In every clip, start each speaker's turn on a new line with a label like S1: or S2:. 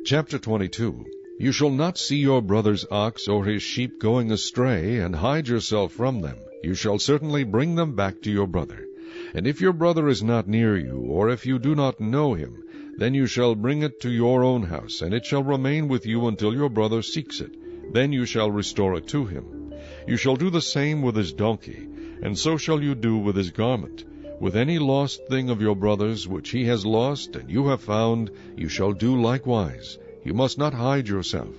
S1: Chapter 22. You shall not see your brother's ox or his sheep going astray, and hide yourself from them. You shall certainly bring them back to your brother. And if your brother is not near you, or if you do not know him, then you shall bring it to your own house, and it shall remain with you until your brother seeks it. Then you shall restore it to him. You shall do the same with his donkey, and so shall you do with his garment. With any lost thing of your brother's which he has lost, and you have found, you shall do likewise. You must not hide yourself.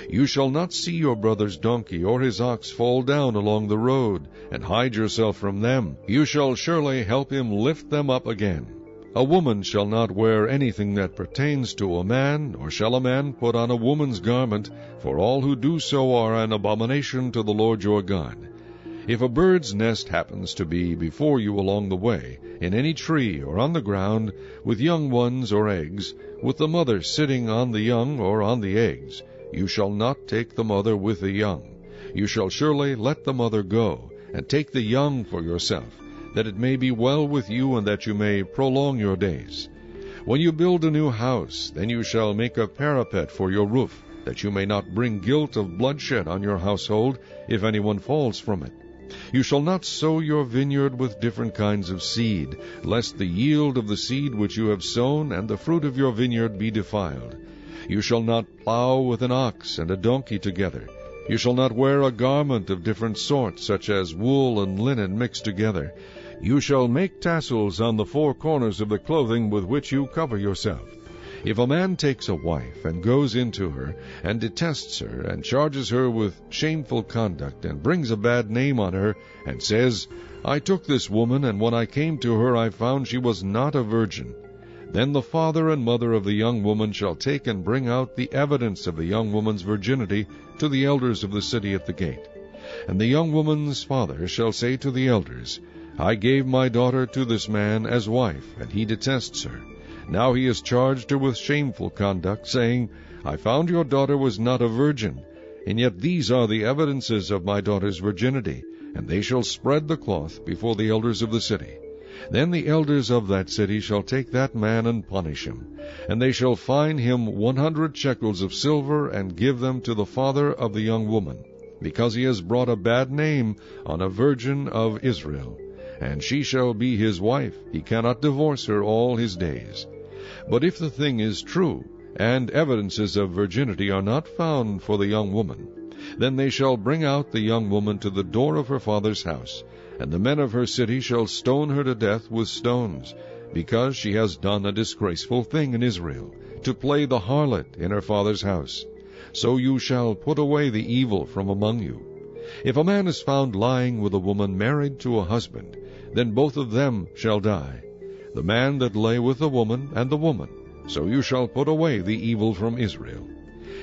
S1: You shall not see your brother's donkey or his ox fall down along the road, and hide yourself from them. You shall surely help him lift them up again. A woman shall not wear anything that pertains to a man, nor shall a man put on a woman's garment, for all who do so are an abomination to the Lord your God. If a bird's nest happens to be before you along the way, in any tree or on the ground, with young ones or eggs, with the mother sitting on the young or on the eggs, you shall not take the mother with the young. You shall surely let the mother go, and take the young for yourself, that it may be well with you, and that you may prolong your days. When you build a new house, then you shall make a parapet for your roof, that you may not bring guilt of bloodshed on your household, if anyone falls from it. You shall not sow your vineyard with different kinds of seed, lest the yield of the seed which you have sown and the fruit of your vineyard be defiled. You shall not plow with an ox and a donkey together. You shall not wear a garment of different sorts, such as wool and linen mixed together. You shall make tassels on the four corners of the clothing with which you cover yourself. If a man takes a wife, and goes into her, and detests her, and charges her with shameful conduct, and brings a bad name on her, and says, I took this woman, and when I came to her I found she was not a virgin, then the father and mother of the young woman shall take and bring out the evidence of the young woman's virginity to the elders of the city at the gate. And the young woman's father shall say to the elders, I gave my daughter to this man as wife, and he detests her. Now he has charged her with shameful conduct, saying, I found your daughter was not a virgin, and yet these are the evidences of my daughter's virginity, and they shall spread the cloth before the elders of the city. Then the elders of that city shall take that man and punish him, and they shall fine him 100 shekels of silver, and give them to the father of the young woman, because he has brought a bad name on a virgin of Israel. And she shall be his wife, he cannot divorce her all his days. But if the thing is true, and evidences of virginity are not found for the young woman, then they shall bring out the young woman to the door of her father's house, and the men of her city shall stone her to death with stones, because she has done a disgraceful thing in Israel, to play the harlot in her father's house. So you shall put away the evil from among you. If a man is found lying with a woman married to a husband, then both of them shall die, the man that lay with the woman and the woman. So you shall put away the evil from Israel.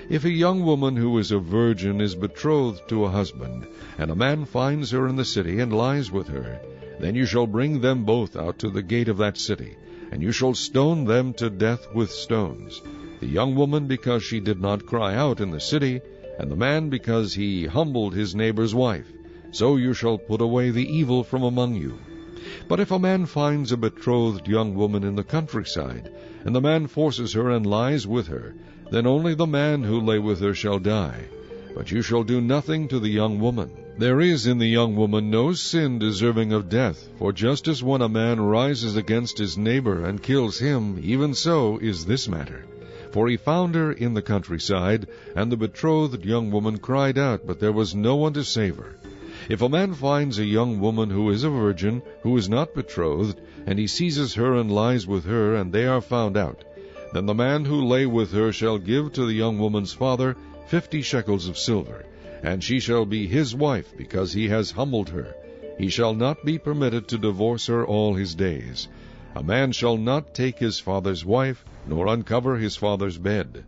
S1: If a young woman who is a virgin is betrothed to a husband, and a man finds her in the city and lies with her, then you shall bring them both out to the gate of that city, and you shall stone them to death with stones, the young woman because she did not cry out in the city, and the man because he humbled his neighbor's wife. So you shall put away the evil from among you. But if a man finds a betrothed young woman in the countryside, and the man forces her and lies with her, then only the man who lay with her shall die. But you shall do nothing to the young woman. There is in the young woman no sin deserving of death, for just as when a man rises against his neighbor and kills him, even so is this matter. For he found her in the countryside, and the betrothed young woman cried out, but there was no one to save her. If a man finds a young woman who is a virgin, who is not betrothed, and he seizes her and lies with her, and they are found out, then the man who lay with her shall give to the young woman's father 50 shekels of silver, and she shall be his wife, because he has humbled her. He shall not be permitted to divorce her all his days. A man shall not take his father's wife, nor uncover his father's bed.